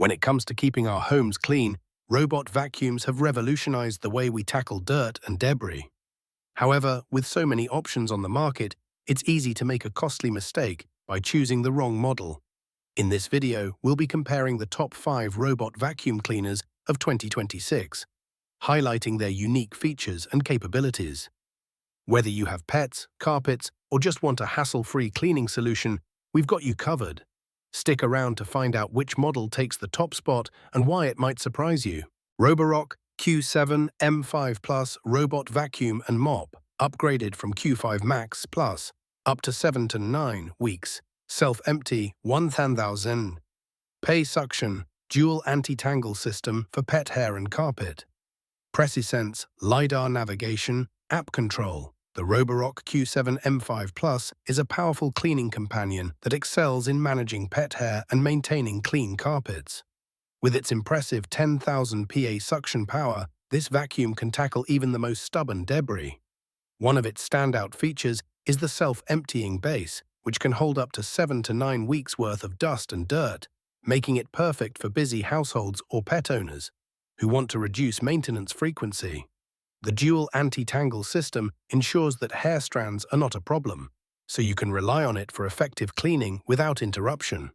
When it comes to keeping our homes clean, robot vacuums have revolutionized the way we tackle dirt and debris. However, with so many options on the market, it's easy to make a costly mistake by choosing the wrong model. In this video, we'll be comparing the top 5 robot vacuum cleaners of 2026, highlighting their unique features and capabilities. Whether you have pets, carpets, or just want a hassle-free cleaning solution, we've got you covered. Stick around to find out which model takes the top spot and why it might surprise you. Roborock Q7 M5 Plus Robot Vacuum and Mop, upgraded from Q5 Max Plus, up to 7 to 9 weeks. Self-empty 1000. Pay suction, dual anti-tangle system for pet hair and carpet. PreciSense LiDAR navigation, app control. The Roborock Q7 M5 Plus is a powerful cleaning companion that excels in managing pet hair and maintaining clean carpets. With its impressive 10,000 PA suction power, this vacuum can tackle even the most stubborn debris. One of its standout features is the self-emptying base, which can hold up to 7 to 9 weeks' worth of dust and dirt, making it perfect for busy households or pet owners who want to reduce maintenance frequency. The dual anti-tangle system ensures that hair strands are not a problem, so you can rely on it for effective cleaning without interruption.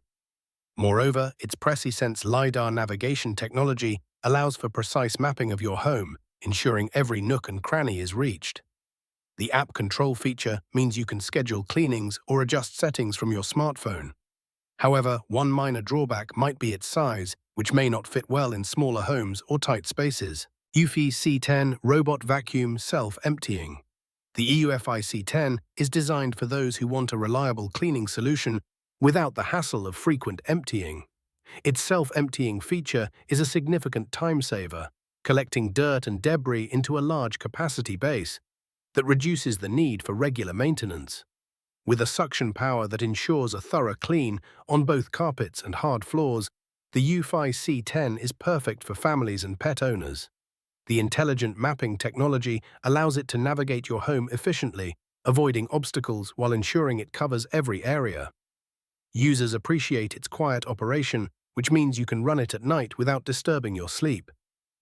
Moreover, its PreciSense LiDAR navigation technology allows for precise mapping of your home, ensuring every nook and cranny is reached. The app control feature means you can schedule cleanings or adjust settings from your smartphone. However, one minor drawback might be its size, which may not fit well in smaller homes or tight spaces. eufy C10 Robot Vacuum Self-Emptying. The eufy C10 is designed for those who want a reliable cleaning solution without the hassle of frequent emptying. Its self-emptying feature is a significant time saver, collecting dirt and debris into a large capacity base that reduces the need for regular maintenance. With a suction power that ensures a thorough clean on both carpets and hard floors, the eufy C10 is perfect for families and pet owners. The intelligent mapping technology allows it to navigate your home efficiently, avoiding obstacles while ensuring it covers every area. Users appreciate its quiet operation, which means you can run it at night without disturbing your sleep.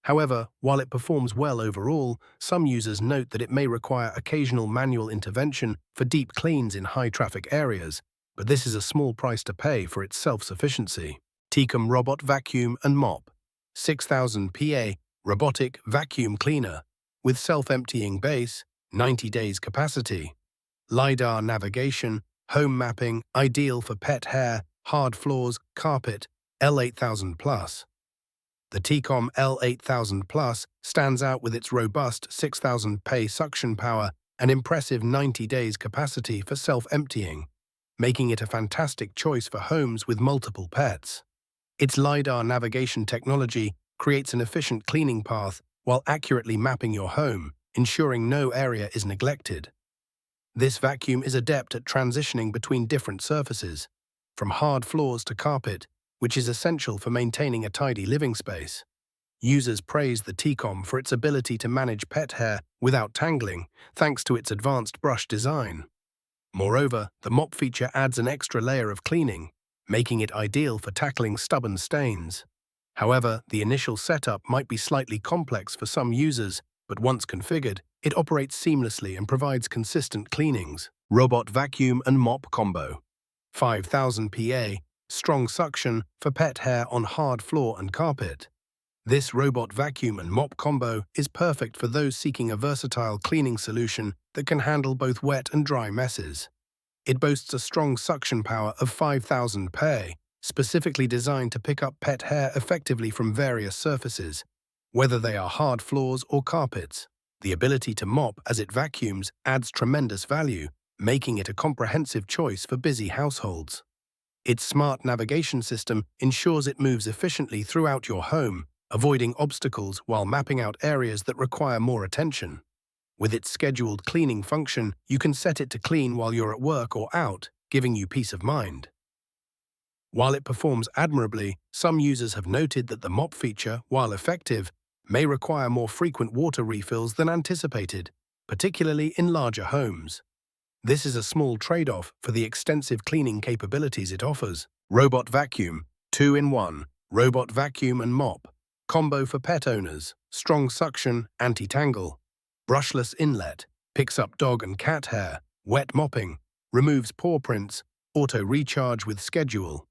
However, while it performs well overall, some users note that it may require occasional manual intervention for deep cleans in high-traffic areas, but this is a small price to pay for its self-sufficiency. Tikom Robot Vacuum and Mop 6000 PA Robotic Vacuum Cleaner with self-emptying base, 90 days capacity. LiDAR navigation, home mapping, ideal for pet hair, hard floors, carpet, L8000 Plus. The Tikom L8000 Plus stands out with its robust 6000 PA suction power and impressive 90 days capacity for self-emptying, making it a fantastic choice for homes with multiple pets. Its LiDAR navigation technology creates an efficient cleaning path while accurately mapping your home, ensuring no area is neglected. This vacuum is adept at transitioning between different surfaces, from hard floors to carpet, which is essential for maintaining a tidy living space. Users praise the Tikom for its ability to manage pet hair without tangling, thanks to its advanced brush design. Moreover, the mop feature adds an extra layer of cleaning, making it ideal for tackling stubborn stains. However, the initial setup might be slightly complex for some users, but once configured, it operates seamlessly and provides consistent cleanings. Robot Vacuum and Mop Combo 5000 PA Strong suction for pet hair on hard floor and carpet. This robot vacuum and mop combo is perfect for those seeking a versatile cleaning solution that can handle both wet and dry messes. It boasts a strong suction power of 5000 PA, specifically designed to pick up pet hair effectively from various surfaces, whether they are hard floors or carpets. The ability to mop as it vacuums adds tremendous value, making it a comprehensive choice for busy households. Its smart navigation system ensures it moves efficiently throughout your home, avoiding obstacles while mapping out areas that require more attention. With its scheduled cleaning function, you can set it to clean while you're at work or out, giving you peace of mind. While it performs admirably, some users have noted that the mop feature, while effective, may require more frequent water refills than anticipated, particularly in larger homes. This is a small trade-off for the extensive cleaning capabilities it offers. Robot Vacuum 2-in-1 Robot vacuum and mop. Combo for pet owners. Strong suction, anti-tangle. Brushless inlet. Picks up dog and cat hair. Wet mopping. Removes paw prints. Auto recharge with schedule.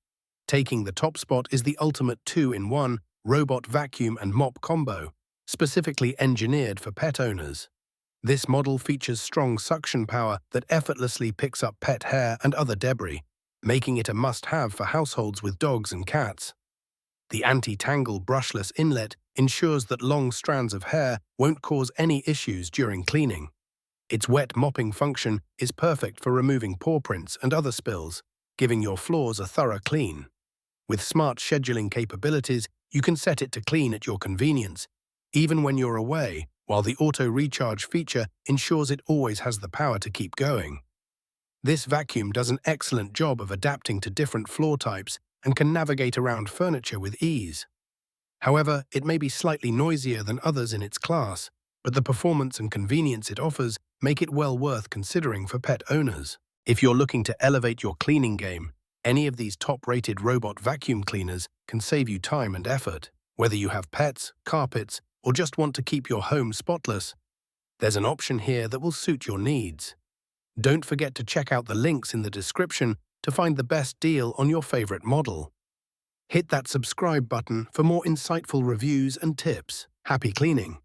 Taking the top spot is the ultimate 2-in-1 robot vacuum and mop combo, specifically engineered for pet owners. This model features strong suction power that effortlessly picks up pet hair and other debris, making it a must-have for households with dogs and cats. The anti-tangle brushless inlet ensures that long strands of hair won't cause any issues during cleaning. Its wet mopping function is perfect for removing paw prints and other spills, giving your floors a thorough clean. With smart scheduling capabilities, you can set it to clean at your convenience, even when you're away, while the auto recharge feature ensures it always has the power to keep going. This vacuum does an excellent job of adapting to different floor types and can navigate around furniture with ease. However, it may be slightly noisier than others in its class, but the performance and convenience it offers make it well worth considering for pet owners. If you're looking to elevate your cleaning game, any of these top-rated robot vacuum cleaners can save you time and effort. Whether you have pets, carpets, or just want to keep your home spotless, there's an option here that will suit your needs. Don't forget to check out the links in the description to find the best deal on your favorite model. Hit that subscribe button for more insightful reviews and tips. Happy cleaning!